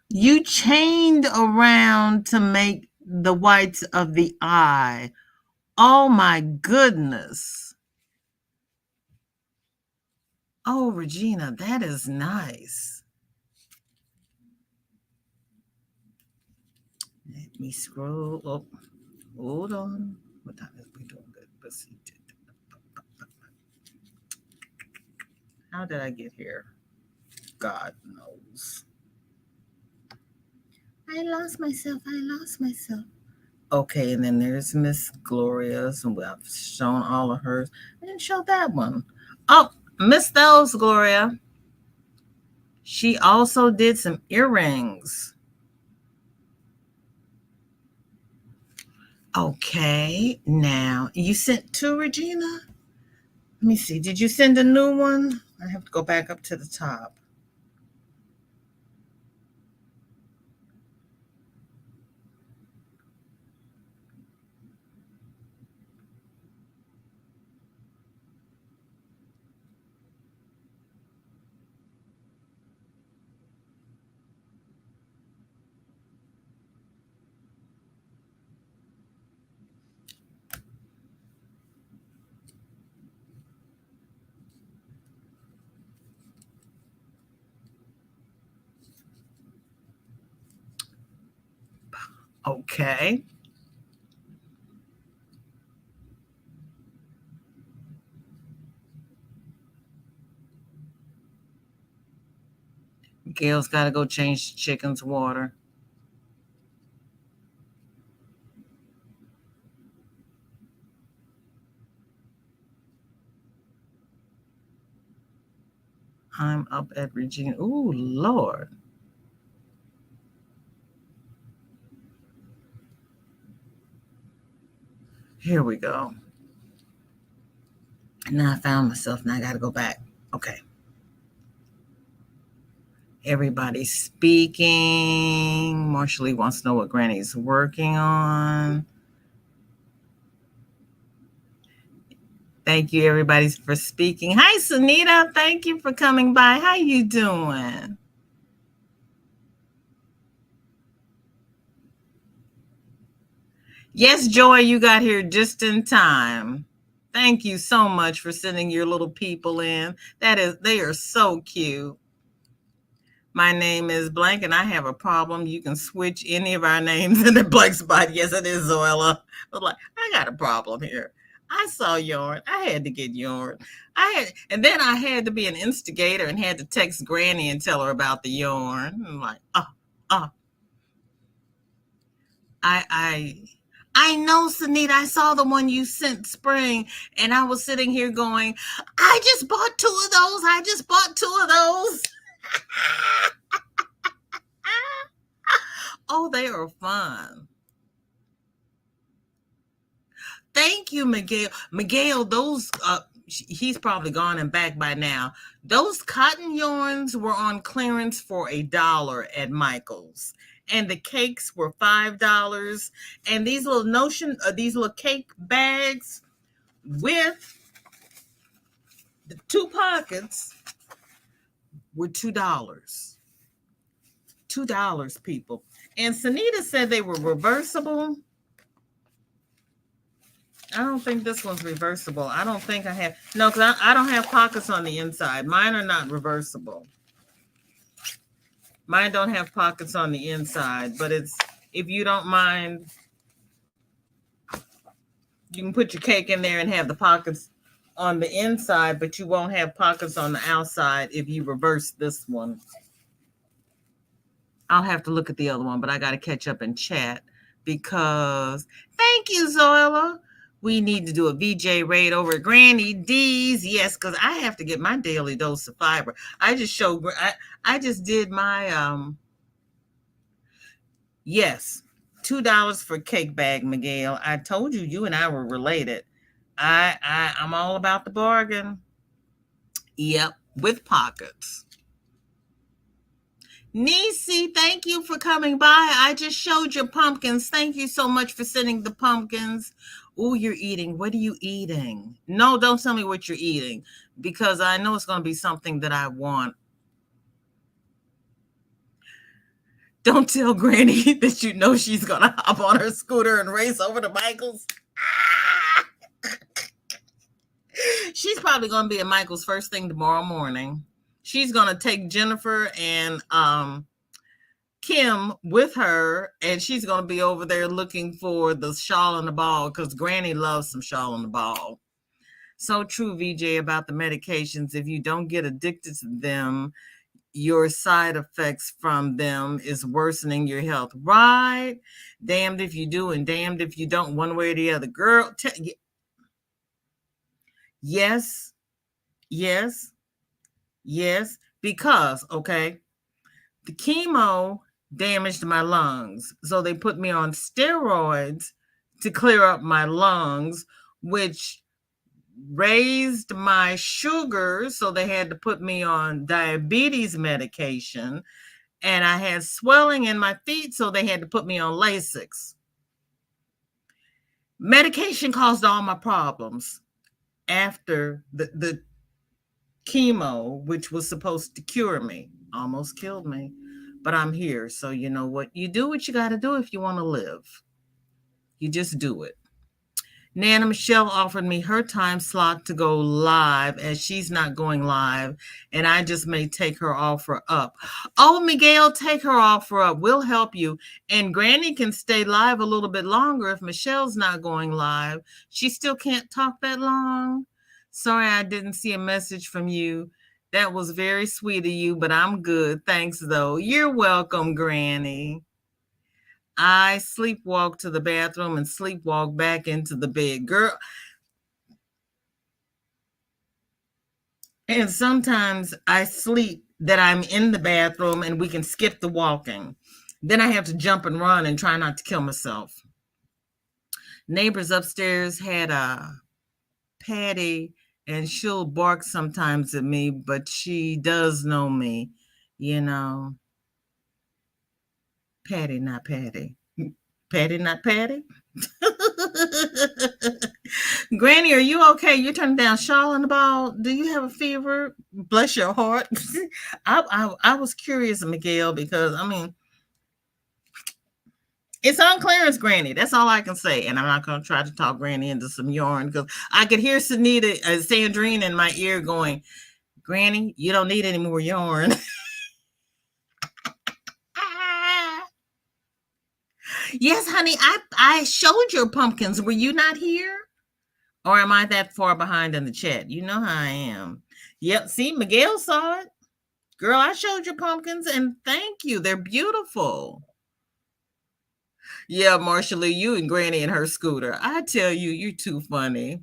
You chained around to make the whites of the eye. Oh my goodness. Oh, Regina, that is nice. Let me scroll up. Hold on. What time is we doing good? Let's see. How did I get here? God knows. I lost myself. Okay, and then there's Miss Gloria's, and I've shown all of hers. I didn't show that one. Oh, Miss those, Gloria. She also did some earrings. Okay, now you sent two, Regina? Let me see. Did you send a new one? I have to go back up to the top. Okay. Gail's got to go change the chicken's water. I'm up at Regina. Ooh, Lord. Here we go. Now I found myself. Now I got to go back. Okay. Everybody's speaking. Marshall wants to know what Granny's working on. Thank you, everybody, for speaking. Hi, Sunita. Thank you for coming by. How you doing? Yes, Joy, you got here just in time. Thank you so much for sending your little people in. They are so cute. My name is blank and I have a problem. You can switch any of our names in the blank spot. Yes, it is Zoella. I was like, I got a problem here. I saw yarn. I had to get yarn. And then I had to be an instigator and had to text Granny and tell her about the yarn. I'm like, I know, Sunita. I saw the one you sent spring, and I was sitting here going, I just bought two of those. Oh, they are fun. Thank you, Miguel. Miguel, those he's probably gone and back by now. Those cotton yarns were on clearance for $1 at Michael's, and the cakes were $5. And these little cake bags with the two pockets were $2. $2, people. And Sunita said they were reversible. I don't think this one's reversible. I don't think I have. No, because I don't have pockets on the inside. Mine are not reversible. Mine don't have pockets on the inside, but it's, if you don't mind, you can put your cake in there and have the pockets on the inside, but you won't have pockets on the outside if you reverse this one. I'll have to look at the other one, but I got to catch up and chat because thank you, Zoila. We need to do a VJ raid over at Granny D's. Yes, because I have to get my daily dose of fiber. I just did my yes, $2 for cake bag, Miguel. I told you, you and I were related. I'm all about the bargain. Yep, with pockets. Nisi, thank you for coming by. I just showed your pumpkins. Thank you so much for sending the pumpkins. Oh, you're eating. What are you eating? No, don't tell me what you're eating because I know it's going to be something that I want. Don't tell Granny that you know she's going to hop on her scooter and race over to Michael's. She's probably going to be at Michael's first thing tomorrow morning. She's going to take Jennifer and Kim with her, and she's going to be over there looking for the shawl and the ball because Granny loves some shawl and the ball. So true, VJ, about the medications. If you don't get addicted to them, your side effects from them is worsening your health. Right? Damned if you do and damned if you don't, one way or the other. Girl, yes, yes, yes, because, okay, the chemo damaged my lungs. So they put me on steroids to clear up my lungs, which raised my sugar. So they had to put me on diabetes medication. And I had swelling in my feet. So they had to put me on Lasix. Medication caused all my problems after the chemo, which was supposed to cure me, almost killed me. But I'm here. So you know what? You do what you got to do if you want to live. You just do it. Nana Michelle offered me her time slot to go live as she's not going live. And I just may take her offer up. Oh, Miguel, take her offer up. We'll help you. And Granny can stay live a little bit longer if Michelle's not going live. She still can't talk that long. Sorry, I didn't see a message from you. That was very sweet of you, but I'm good. Thanks, though. You're welcome, Granny. I sleepwalk to the bathroom and sleepwalk back into the bed. Girl. And sometimes I sleep that I'm in the bathroom and we can skip the walking. Then I have to jump and run and try not to kill myself. Neighbors upstairs had a Patty, and she'll bark sometimes at me, but she does know me, you know. Patty, not Patty. Patty, not Patty. Granny, are you okay? You're turning down shawl and the ball. Do you have a fever? Bless your heart. I was curious, Miguel, because I mean, it's on clearance, Granny. That's all I can say. And I'm not going to try to talk Granny into some yarn because I could hear Sandrine in my ear going, Granny, you don't need any more yarn. Yes, honey, I showed your pumpkins. Were you not here? Or am I that far behind in the chat? You know how I am. Yep, see, Miguel saw it. Girl, I showed your pumpkins, and thank you. They're beautiful. Yeah, Marsha you and Granny and her scooter. I tell you, you're too funny.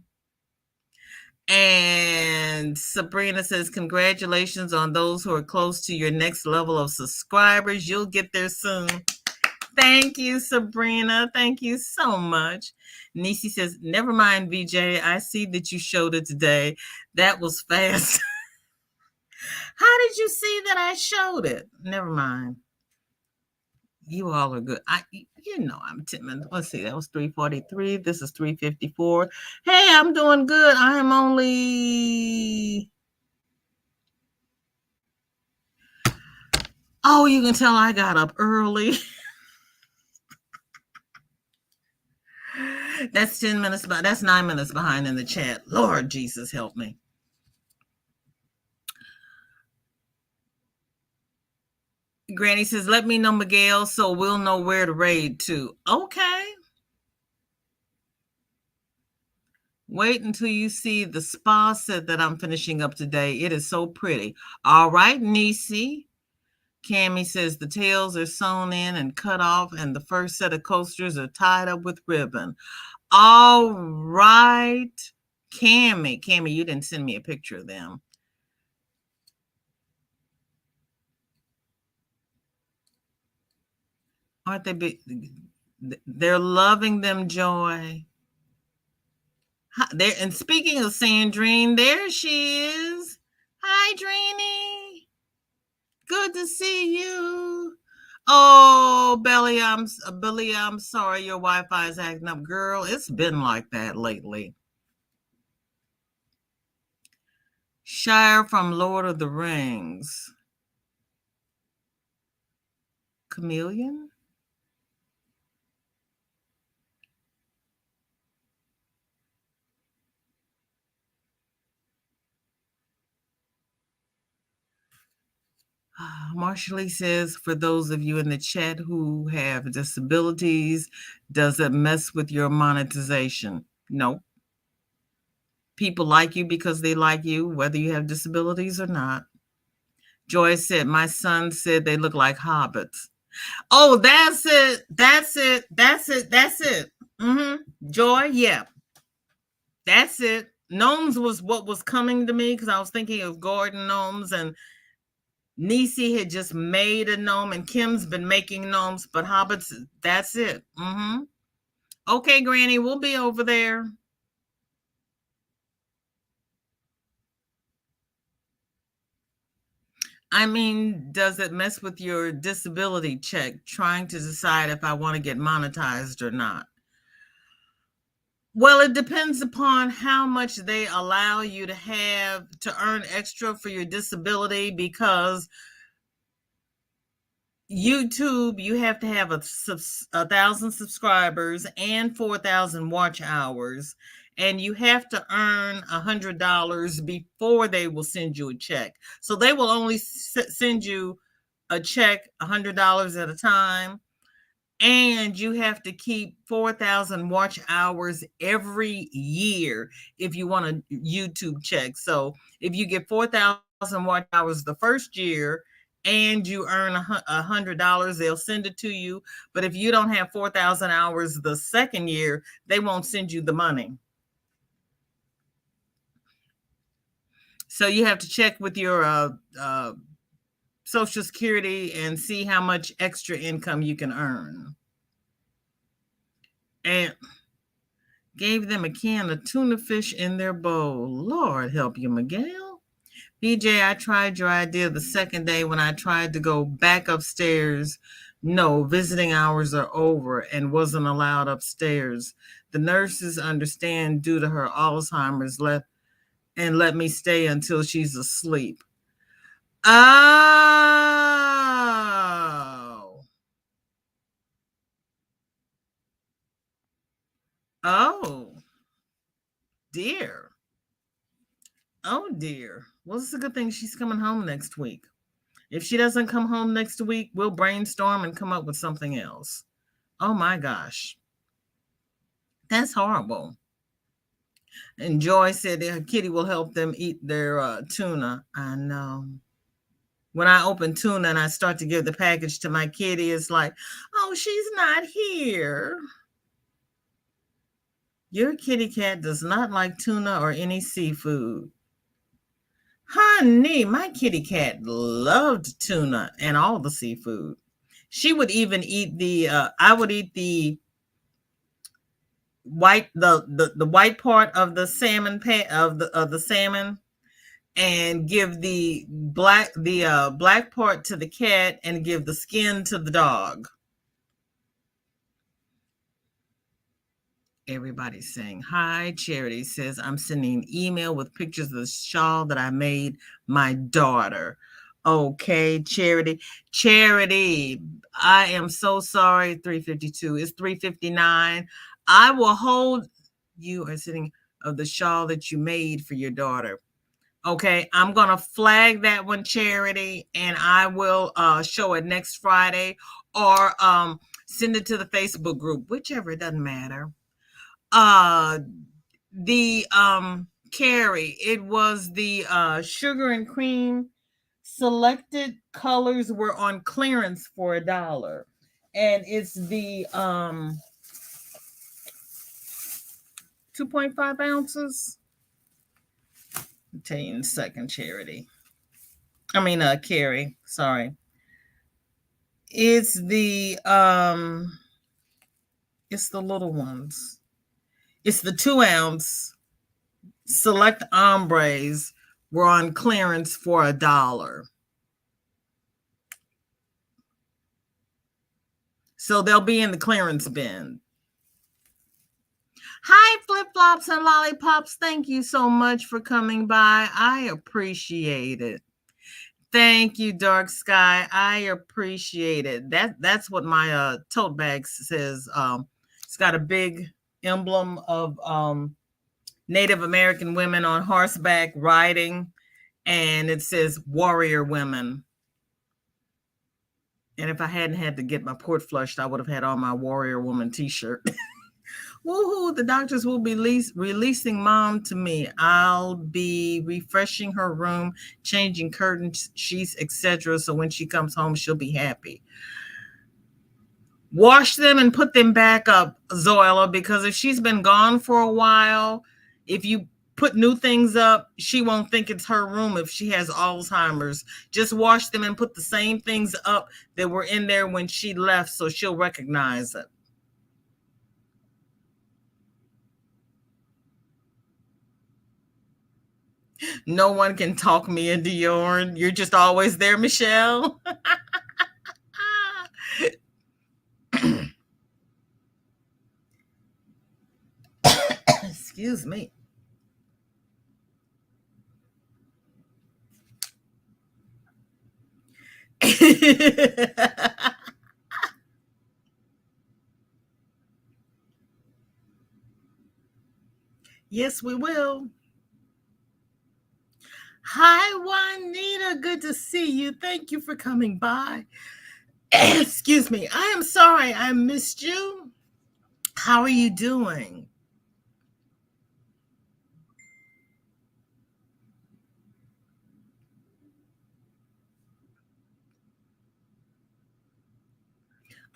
And Sabrina says, congratulations on those who are close to your next level of subscribers. You'll get there soon. Thank you, Sabrina. Thank you so much. Nisi says, never mind, VJ. I see that you showed it today. That was fast. How did you see that I showed it? Never mind. You all are good. I'm timid. Let's see. That was 343. This is 354. Hey, I'm doing good. I am only... Oh, you can tell I got up early. That's 10 minutes. That's 9 minutes behind in the chat. Lord Jesus, help me. Granny says, let me know, Miguel, so we'll know where to raid to. Okay. Wait until you see the spa set that I'm finishing up today. It is so pretty. All right, Nisi. Cammie says the tails are sewn in and cut off, and the first set of coasters are tied up with ribbon. All right, Cammie. Cammie, you didn't send me a picture of them. Aren't they? They're loving them, Joy. There, and speaking of Sandrine, there she is. Hi, Dreenie. Good to see you. Oh, Billy, I'm sorry your Wi-Fi is acting up. Girl, it's been like that lately. Shire from Lord of the Rings. Chameleon? Marshall says, for those of you in the chat who have disabilities, does it mess with your monetization? No. People like you because they like you, whether you have disabilities or not. Joy said, my son said they look like hobbits. Oh, that's it. That's it. That's it. That's it. Joy, yeah. That's it. Gnomes was what was coming to me because I was thinking of Gordon gnomes, and Nisi had just made a gnome, and Kim's been making gnomes, but hobbits, that's it. Okay, Granny, we'll be over there. I mean, does it mess with your disability check trying to decide if I want to get monetized or not? Well, it depends upon how much they allow you to have to earn extra for your disability, because YouTube, you have to have 1,000 subscribers and 4,000 watch hours, and you have to earn $100 before they will send you a check. So they will only send you a check $100 at a time, and you have to keep 4,000 watch hours every year if you want a YouTube check. So if you get 4,000 watch hours the first year and you earn $100, they'll send it to you. But if you don't have 4,000 hours the second year, they won't send you the money. So you have to check with your Social Security and see how much extra income you can earn. And gave them a can of tuna fish in their bowl. Lord help you, Miguel. BJ, I tried your idea the second day when I tried to go back upstairs. No, visiting hours are over, and wasn't allowed upstairs. The nurses understand due to her Alzheimer's let me stay until she's asleep. Oh. Oh. Dear. Oh, dear. Well, it's a good thing she's coming home next week. If she doesn't come home next week, we'll brainstorm and come up with something else. Oh, my gosh. That's horrible. And Joy said that Kitty will help them eat their tuna. I know. When I open tuna and I start to give the package to my kitty, it's like, oh, she's not here. Your kitty cat does not like tuna or any seafood. Honey, my kitty cat loved tuna and all the seafood. She would even eat I would eat the white, the white part of the salmon of the salmon, and give the black part to the cat, and give the skin to the dog. Everybody's saying hi. Charity says, I'm sending an email with pictures of the shawl that I made my daughter. Okay, Charity. Charity, I am so sorry. 352. It's 359. I will hold. You are sitting of the shawl that you made for your daughter. Okay, I'm going to flag that one, Charity, and I will show it next Friday, or send it to the Facebook group, whichever, it doesn't matter. The Carrie, it was the sugar and cream. Selected colors were on clearance for $1, and it's the 2.5 ounces. I'll tell you in a second, Charity. Carrie, sorry. It's the little ones. It's the 2-ounce. Select ombres were on clearance for $1. So they'll be in the clearance bin. Hi, Flip Flops and Lollipops. Thank you so much for coming by. I appreciate it. Thank you, Dark Sky. I appreciate it. That's what my tote bag says. It's got a big emblem of Native American women on horseback riding, and it says warrior women. And if I hadn't had to get my port flushed, I would have had on my warrior woman t-shirt. Woohoo, the doctors will be releasing Mom to me. I'll be refreshing her room, changing curtains, sheets, etc. So when she comes home, she'll be happy. Wash them and put them back up, Zoella, because if she's been gone for a while, if you put new things up, she won't think it's her room if she has Alzheimer's. Just wash them and put the same things up that were in there when she left, so she'll recognize it. No one can talk me into yarn. You're just always there, Michelle. Excuse me. Yes, we will. Hi, Juanita. Good to see you. Thank you for coming by. Excuse me. I am sorry I missed you. How are you doing?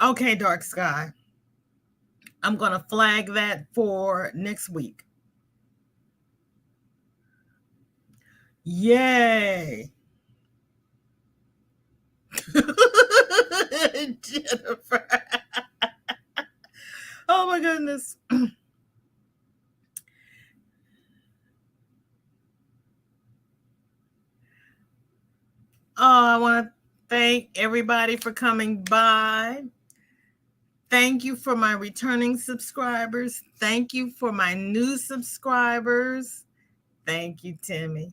Okay, Dark Sky. I'm going to flag that for next week. Yay. Jennifer. Oh my goodness. I want to thank everybody for coming by. Thank you for my returning subscribers. Thank you for my new subscribers. Thank you, Timmy.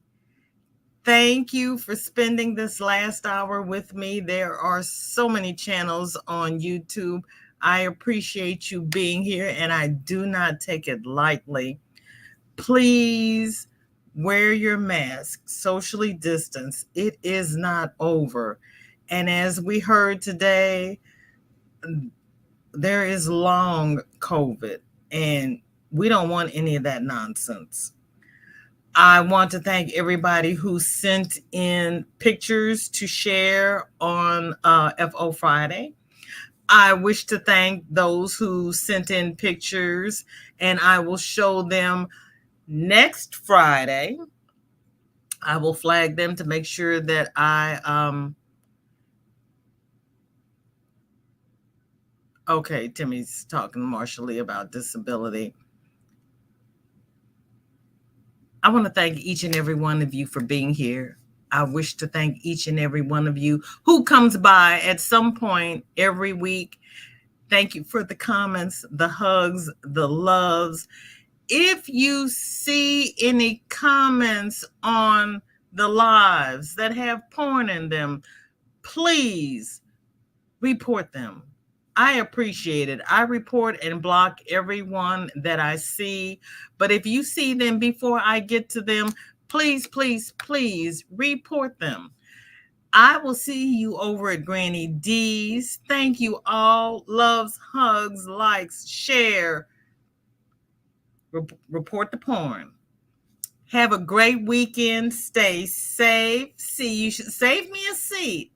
Thank you for spending this last hour with me. There are so many channels on YouTube. I appreciate you being here, and I do not take it lightly. Please wear your mask, socially distance. It is not over. And as we heard today, there is long COVID, and we don't want any of that nonsense. I want to thank everybody who sent in pictures to share on FO Friday. I wish to thank those who sent in pictures, and I will show them next Friday. I will flag them to make sure that okay, Timmy's talking to Marsha Lee about disability. I want to thank each and every one of you for being here. I wish to thank each and every one of you who comes by at some point every week. Thank you for the comments, the hugs, the loves. If you see any comments on the lives that have porn in them, please report them. I appreciate it. I report and block everyone that I see. But if you see them before I get to them, Please, please, please report them. I will see you over at Granny D's. Thank you all. Loves, hugs, likes, share. Report the porn. Have a great weekend. Stay safe. See, you should save me a seat.